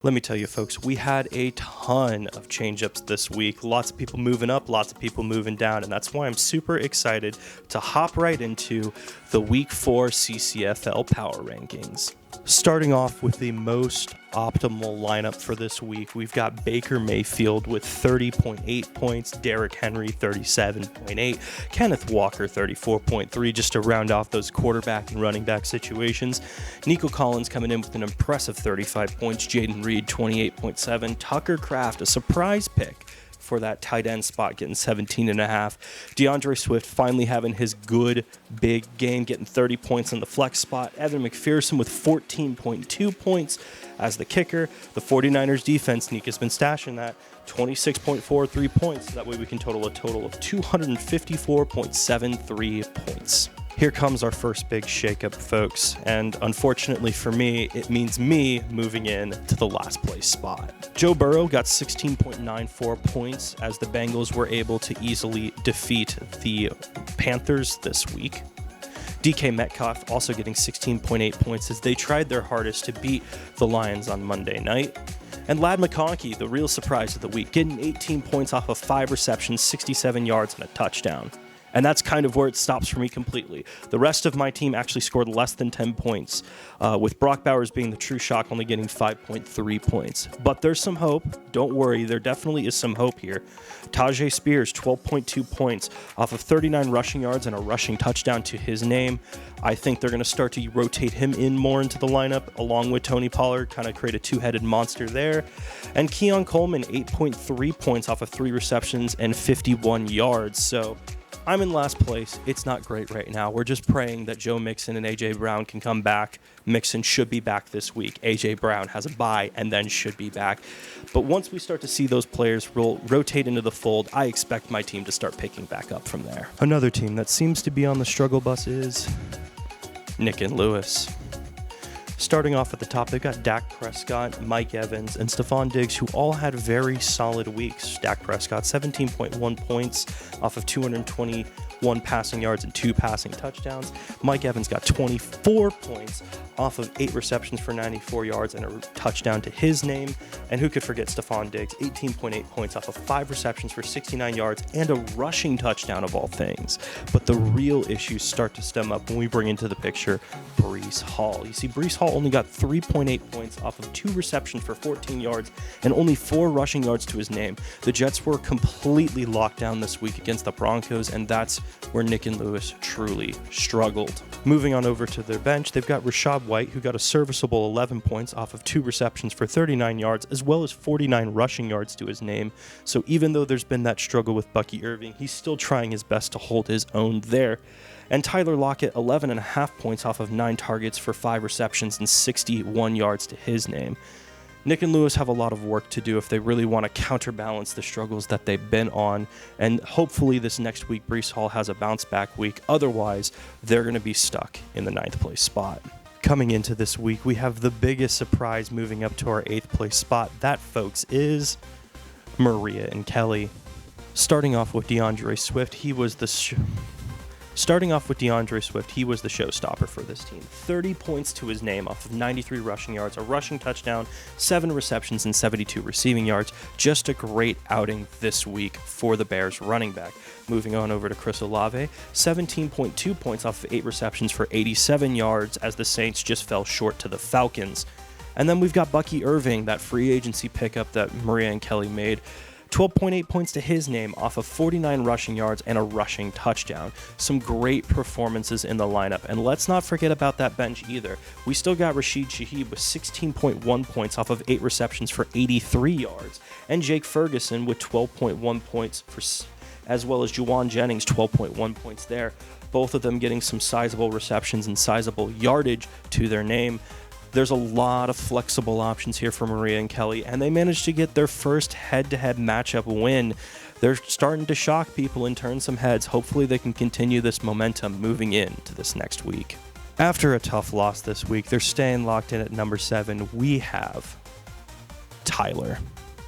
Let me tell you, folks, we had a ton of change-ups this week. Lots of people moving up, lots of people moving down, and that's why I'm super excited to hop right into the Week 4 CCFL Power Rankings. Starting off with the most optimal lineup for this week, we've got Baker Mayfield with 30.8 points, Derrick Henry 37.8, Kenneth Walker 34.3, just to round off those quarterback and running back situations. Nico Collins coming in with an impressive 35 points, Jaden Reed 28.7, Tucker Kraft, a surprise pick for that tight end spot, getting 17.5. DeAndre Swift finally having his good big game, getting 30 points in the flex spot. Evan McPherson with 14.2 points as the kicker. The 49ers defense, Nika's been stashing that, 26.43 points. That way we can total a total of 254.73 points. Here comes our first big shakeup, folks, and unfortunately for me, it means me moving in to the last place spot. Joe Burrow got 16.94 points as the Bengals were able to easily defeat the Panthers this week. DK Metcalf also getting 16.8 points as they tried their hardest to beat the Lions on Monday night. And Ladd McConkey, the real surprise of the week, getting 18 points off of 5 receptions, 67 yards, and a touchdown. And that's kind of where it stops for me completely. The rest of my team actually scored less than 10 points, with Brock Bowers being the true shock, only getting 5.3 points. But there's some hope. Don't worry, there definitely is some hope here. Tajay Spears, 12.2 points off of 39 rushing yards and a rushing touchdown to his name. I think they're going to start to rotate him in more into the lineup, along with Tony Pollard, kind of create a two-headed monster there. And Keon Coleman, 8.3 points off of 3 receptions and 51 yards. So I'm in last place. It's not great right now. We're just praying that Joe Mixon and A.J. Brown can come back. Mixon should be back this week. A.J. Brown has a bye and then should be back. But once we start to see those players rotate into the fold, I expect my team to start picking back up from there. Another team that seems to be on the struggle bus is Nick and Lewis. Starting off at the top, they've got Dak Prescott, Mike Evans, and Stephon Diggs, who all had very solid weeks. Dak Prescott, 17.1 points off of 221 passing yards and 2 passing touchdowns. Mike Evans got 24 points off of 8 receptions for 94 yards and a touchdown to his name. And who could forget Stephon Diggs, 18.8 points off of 5 receptions for 69 yards and a rushing touchdown of all things. But the real issues start to stem up when we bring into the picture Breece Hall. You see, Breece Hall only got 3.8 points off of 2 receptions for 14 yards and only 4 rushing yards to his name. The Jets were completely locked down this week against the Broncos, and that's where Nick and Lewis truly struggled. Moving on over to their bench, they've got Rachaad White, who got a serviceable 11 points off of 2 receptions for 39 yards, as well as 49 rushing yards to his name. So even though there's been that struggle with Bucky Irving, he's still trying his best to hold his own there. And Tyler Lockett, 11.5 points off of 9 targets for 5 receptions and 61 yards to his name. Nick and Lewis have a lot of work to do if they really want to counterbalance the struggles that they've been on. And hopefully this next week, Breece Hall has a bounce back week. Otherwise, they're going to be stuck in the 9th place spot. Coming into this week, we have the biggest surprise moving up to our 8th place spot. That, folks, is Maria and Kelly. Starting off with DeAndre Swift, he was the showstopper for this team. 30 points to his name off of 93 rushing yards, a rushing touchdown, 7 receptions, and 72 receiving yards. Just a great outing this week for the Bears running back. Moving on over to Chris Olave, 17.2 points off of 8 receptions for 87 yards as the Saints just fell short to the Falcons. And then we've got Bucky Irving, that free agency pickup that Maria and Kelly made. 12.8 points to his name off of 49 rushing yards and a rushing touchdown. Some great performances in the lineup. And let's not forget about that bench either. We still got Rashid Shaheed with 16.1 points off of 8 receptions for 83 yards. And Jake Ferguson with 12.1 points, as well as Juwan Jennings, 12.1 points there. Both of them getting some sizable receptions and sizable yardage to their name. There's a lot of flexible options here for Maria and Kelly, and they managed to get their first head-to-head matchup win. They're starting to shock people and turn some heads. Hopefully they can continue this momentum moving into this next week. After a tough loss this week, they're staying locked in at number 7. We have Tyler.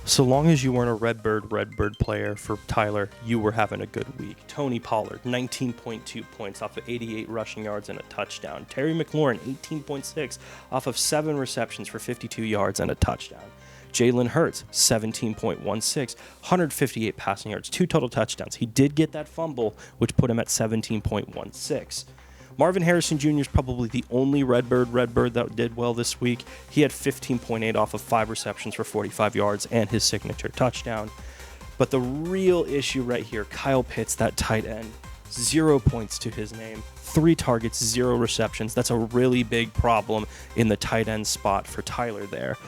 So long as you weren't a Redbird player for Tyler, you were having a good week. Tony Pollard, 19.2 points off of 88 rushing yards and a touchdown. Terry McLaurin, 18.6 off of 7 receptions for 52 yards and a touchdown. Jalen Hurts, 17.16, 158 passing yards, 2 total touchdowns. He did get that fumble, which put him at 17.16. Marvin Harrison Jr. is probably the only Redbird that did well this week. He had 15.8 off of 5 receptions for 45 yards and his signature touchdown. But the real issue right here, Kyle Pitts, that tight end, 0 points to his name, 3 targets, 0 receptions. That's a really big problem in the tight end spot for Tyler there.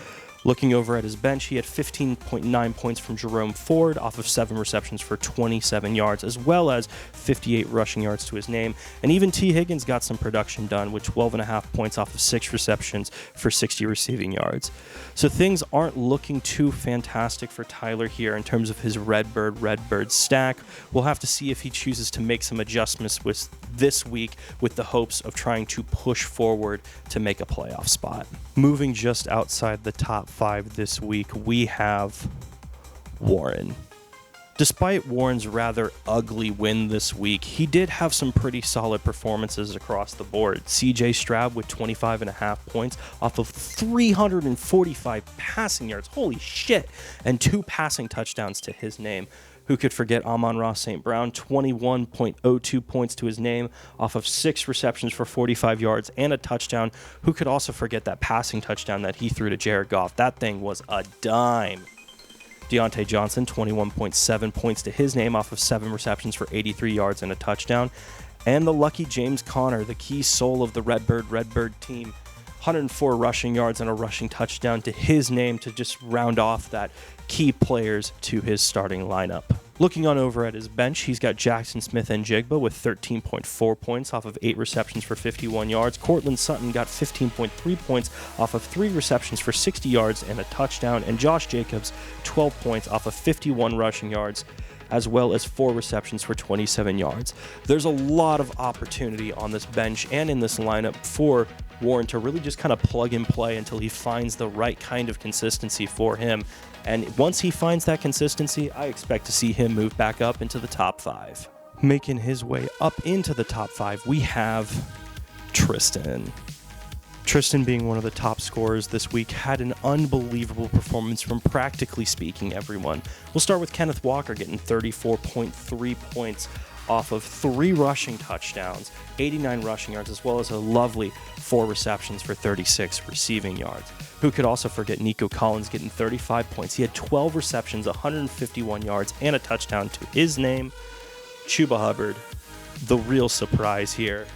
Looking over at his bench, he had 15.9 points from Jerome Ford off of 7 receptions for 27 yards, as well as 58 rushing yards to his name. And even T. Higgins got some production done with 12.5 points off of 6 receptions for 60 receiving yards. So things aren't looking too fantastic for Tyler here in terms of his Redbird stack. We'll have to see if he chooses to make some adjustments with this week with the hopes of trying to push forward to make a playoff spot. Moving just outside the top 5 this week, we have Warren. Despite Warren's rather ugly win this week, he did have some pretty solid performances across the board. CJ Stroud with 25.5 points off of 345 passing yards, holy shit, and 2 passing touchdowns to his name. Who could forget Amon-Ra St. Brown, 21.02 points to his name off of 6 receptions for 45 yards and a touchdown. Who could also forget that passing touchdown that he threw to Jared Goff? That thing was a dime. Deontay Johnson, 21.7 points to his name off of 7 receptions for 83 yards and a touchdown. And the lucky James Conner, the key soul of the Redbird team, 104 rushing yards and a rushing touchdown to his name to just round off that key players to his starting lineup. Looking on over at his bench, he's got Jackson Smith and Jigba with 13.4 points off of 8 receptions for 51 yards. Cortland Sutton got 15.3 points off of 3 receptions for 60 yards and a touchdown. And Josh Jacobs, 12 points off of 51 rushing yards, as well as 4 receptions for 27 yards. There's a lot of opportunity on this bench and in this lineup for Warren to really just kind of plug and play until he finds the right kind of consistency for him. And once he finds that consistency, I expect to see him move back up into the top 5. Making his way up into the top 5, we have Tristan. Tristan, being one of the top scorers this week, had an unbelievable performance from practically speaking everyone. We'll start with Kenneth Walker getting 34.3 points off of 3 rushing touchdowns, 89 rushing yards, as well as a lovely 4 receptions for 36 receiving yards. Who could also forget Nico Collins getting 35 points? He had 12 receptions, 151 yards, and a touchdown to his name. Chuba Hubbard, the real surprise here,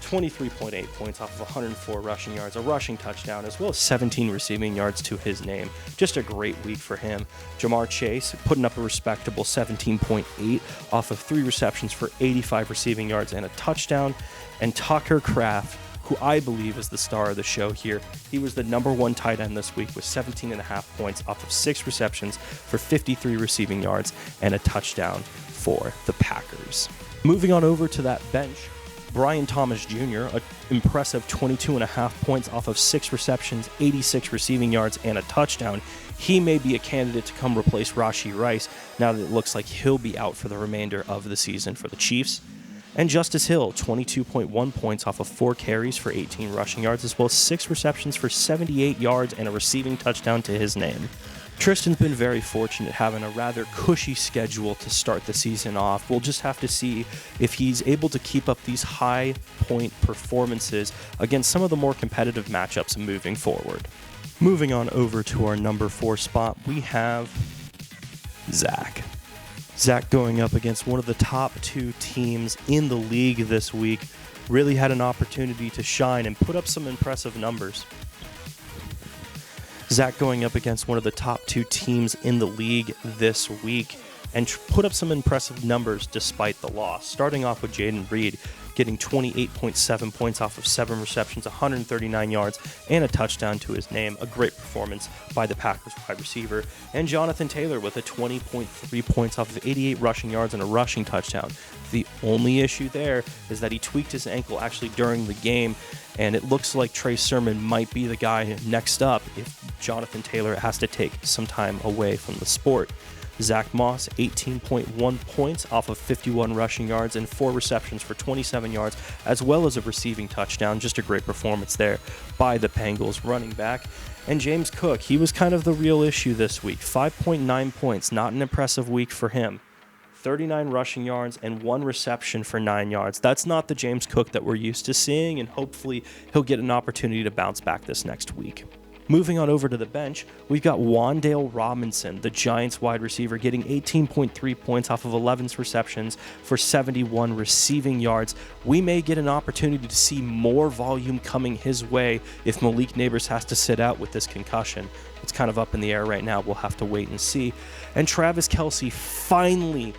23.8 points off of 104 rushing yards, a rushing touchdown, as well as 17 receiving yards to his name. Just a great week for him. Jamar Chase putting up a respectable 17.8 off of 3 receptions for 85 receiving yards and a touchdown. And Tucker Kraft, who I believe is the star of the show here, he was the number 1 tight end this week with 17.5 points off of 6 receptions for 53 receiving yards and a touchdown for the Packers. Moving on over to that bench, Brian Thomas Jr., an impressive 22.5 points off of 6 receptions, 86 receiving yards, and a touchdown. He may be a candidate to come replace Rashee Rice now that it looks like he'll be out for the remainder of the season for the Chiefs. And Justice Hill, 22.1 points off of 4 carries for 18 rushing yards, as well as 6 receptions for 78 yards and a receiving touchdown to his name. Tristan's been very fortunate having a rather cushy schedule to start the season off. We'll just have to see if he's able to keep up these high point performances against some of the more competitive matchups moving forward. Moving on over to our number 4 spot, we have Zach. Zach going up against one of the top 2 teams in the league this week, really had an opportunity to shine and put up some impressive numbers. Zach going up against one of the top 2 teams in the league this week and put up some impressive numbers despite the loss. Starting off with Jaden Reed, getting 28.7 points off of 7 receptions, 139 yards, and a touchdown to his name. A great performance by the Packers wide receiver. And Jonathan Taylor with a 20.3 points off of 88 rushing yards and a rushing touchdown. The only issue there is that he tweaked his ankle actually during the game, and it looks like Trey Sermon might be the guy next up if Jonathan Taylor has to take some time away from the sport. Zach Moss, 18.1 points off of 51 rushing yards and 4 receptions for 27 yards, as well as a receiving touchdown. Just a great performance there by the Bengals running back. And James Cook, he was kind of the real issue this week. 5.9 points, not an impressive week for him. 39 rushing yards and 1 reception for 9 yards. That's not the James Cook that we're used to seeing, and hopefully he'll get an opportunity to bounce back this next week. Moving on over to the bench, we've got Wan'Dale Robinson, the Giants wide receiver, getting 18.3 points off of 11 receptions for 71 receiving yards. We may get an opportunity to see more volume coming his way if Malik Neighbors has to sit out with this concussion. It's kind of up in the air right now. We'll have to wait and see. And Travis Kelce finally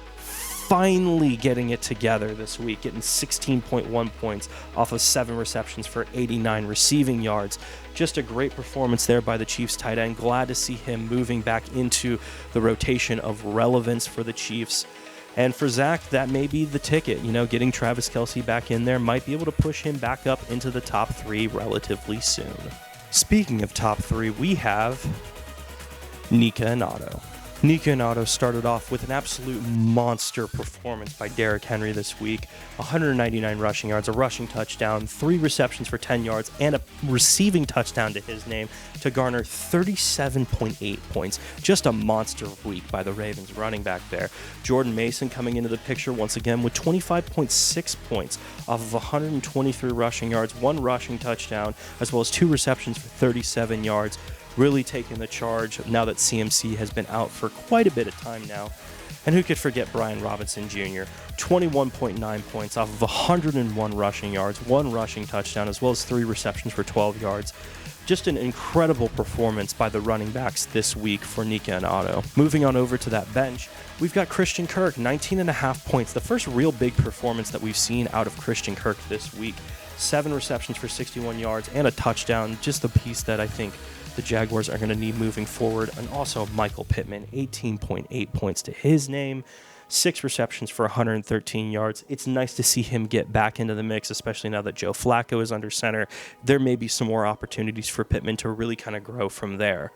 getting it together this week, getting 16.1 points off of 7 receptions for 89 receiving yards. Just a great performance there by the Chiefs tight end. Glad to see him moving back into the rotation of relevance for the Chiefs. And for Zach, that may be the ticket. Getting Travis Kelce back in there might be able to push him back up into the top 3 relatively soon. Speaking of top 3, we have Nika Otto. Nika Otto started off with an absolute monster performance by Derrick Henry this week. 199 rushing yards, a rushing touchdown, 3 receptions for 10 yards, and a receiving touchdown to his name to garner 37.8 points. Just a monster week by the Ravens running back there. Jordan Mason coming into the picture once again with 25.6 points off of 123 rushing yards, 1 rushing touchdown, as well as 2 receptions for 37 yards. Really taking the charge now that CMC has been out for quite a bit of time now. And who could forget Brian Robinson Jr., 21.9 points off of 101 rushing yards, 1 rushing touchdown, as well as 3 receptions for 12 yards. Just an incredible performance by the running backs this week for Nika Otto. Moving on over to that bench, we've got Christian Kirk, 19.5 points. The first real big performance that we've seen out of Christian Kirk this week. 7 receptions for 61 yards and a touchdown. Just the piece that I think the Jaguars are going to need moving forward. And also Michael Pittman, 18.8 points to his name, 6 receptions for 113 yards. It's nice to see him get back into the mix, especially now that Joe Flacco is under center. There may be some more opportunities for Pittman to really kind of grow from there.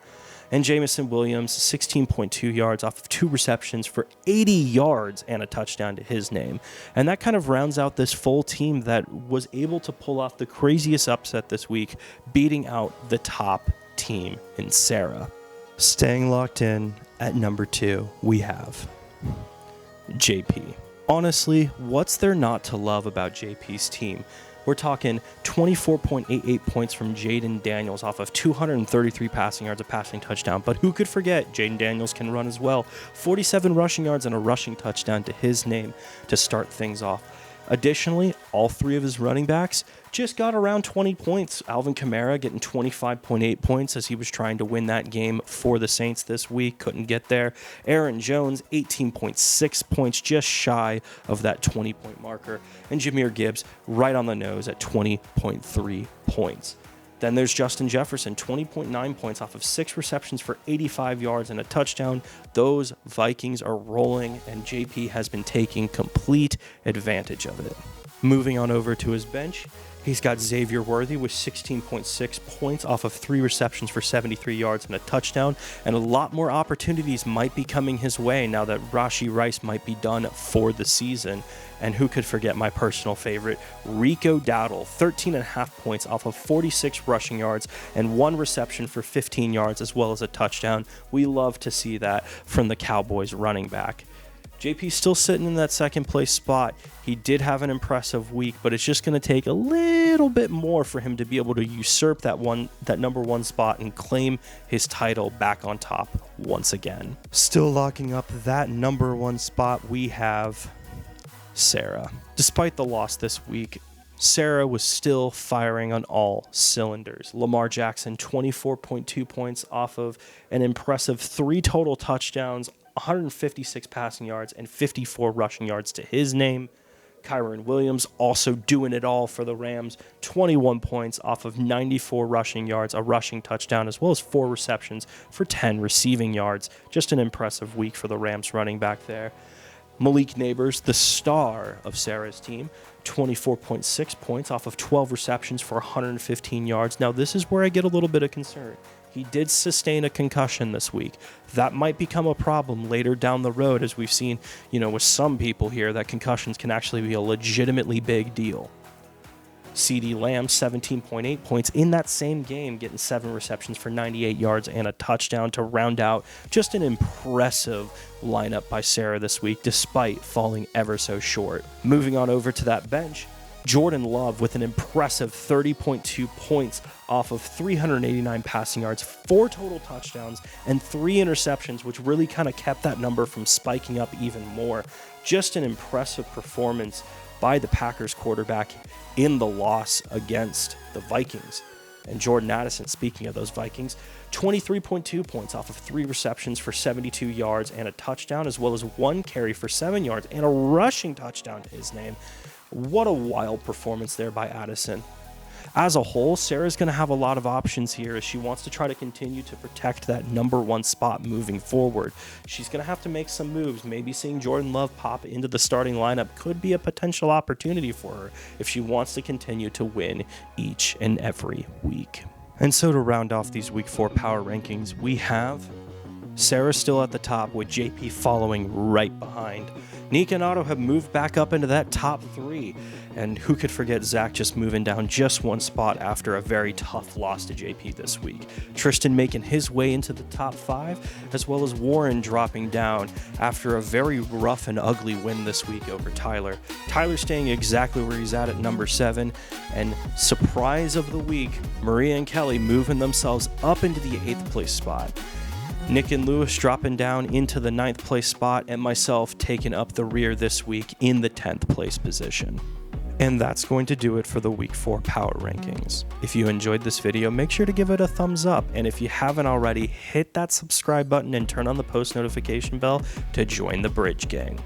And Jameson Williams, 16.2 yards off of 2 receptions for 80 yards and a touchdown to his name. And that kind of rounds out this full team that was able to pull off the craziest upset this week, beating out the top team in Saira. Staying locked in at number 2, we have JP. Honestly, what's there not to love about JP's team? We're talking 24.88 points from Jaden Daniels off of 233 passing yards, a passing touchdown. But who could forget Jaden Daniels can run as well. 47 rushing yards and a rushing touchdown to his name to start things off. Additionally, all 3 of his running backs just got around 20 points. Alvin Kamara getting 25.8 points as he was trying to win that game for the Saints this week. Couldn't get there. Aaron Jones, 18.6 points, just shy of that 20-point marker. And Jahmyr Gibbs right on the nose at 20.3 points. Then there's Justin Jefferson, 20.9 points off of 6 receptions for 85 yards and a touchdown. Those Vikings are rolling, and JP has been taking complete advantage of it. Moving on over to his bench, he's got Xavier Worthy with 16.6 points off of 3 receptions for 73 yards and a touchdown, and a lot more opportunities might be coming his way now that Rashee Rice might be done for the season. And who could forget my personal favorite, Rico Dowdle, 13.5 points off of 46 rushing yards and 1 reception for 15 yards, as well as a touchdown. We love to see that from the Cowboys running back. JP's still sitting in that second place spot. He did have an impressive week, but it's just going to take a little bit more for him to be able to usurp that number 1 spot and claim his title back on top once again. Still locking up that number 1 spot, we have Saira. Despite the loss this week, Saira was still firing on all cylinders. Lamar Jackson, 24.2 points off of an impressive 3 total touchdowns, 156 passing yards, and 54 rushing yards to his name. Kyren Williams also doing it all for the Rams, 21 points off of 94 rushing yards, a rushing touchdown, as well as 4 receptions for 10 receiving yards. Just an impressive week for the Rams running back there. Malik Neighbors, the star of Sarah's team, 24.6 points off of 12 receptions for 115 yards. Now, this is where I get a little bit of concern. He did sustain a concussion this week. That might become a problem later down the road, as we've seen, with some people here, that concussions can actually be a legitimately big deal. CeeDee Lamb, 17.8 points in that same game, getting 7 receptions for 98 yards and a touchdown to round out just an impressive lineup by Saira this week, despite falling ever so short. Moving on over to that bench, Jordan Love with an impressive 30.2 points off of 389 passing yards, 4 total touchdowns, and 3 interceptions, which really kind of kept that number from spiking up even more. Just an impressive performance by the Packers quarterback in the loss against the Vikings. And Jordan Addison, speaking of those Vikings, 23.2 points off of 3 receptions for 72 yards and a touchdown, as well as 1 carry for 7 yards and a rushing touchdown to his name. What a wild performance there by Addison. As a whole, Sarah's going to have a lot of options here as she wants to try to continue to protect that number 1 spot moving forward. She's going to have to make some moves. Maybe seeing Jordan Love pop into the starting lineup could be a potential opportunity for her if she wants to continue to win each and every week. And so to round off these Week 4 Power Rankings, we have Saira still at the top with JP following right behind. Nika and Otto have moved back up into that top 3. And who could forget Zach just moving down just 1 spot after a very tough loss to JP this week. Tristan making his way into the top 5, as well as Warren dropping down after a very rough and ugly win this week over Tyler. Tyler staying exactly where he's at number 7. And surprise of the week, Maria and Kelly moving themselves up into the 8th place spot. Nick and Lewis dropping down into the 9th place spot, and myself taking up the rear this week in the 10th place position. And that's going to do it for the Week 4 Power Rankings. If you enjoyed this video, make sure to give it a thumbs up, and if you haven't already, hit that subscribe button and turn on the post notification bell to join the Bridge Gang.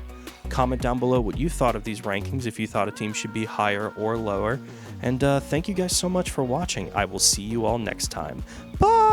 Comment down below what you thought of these rankings, if you thought a team should be higher or lower, and thank you guys so much for watching. I will see you all next time. Bye!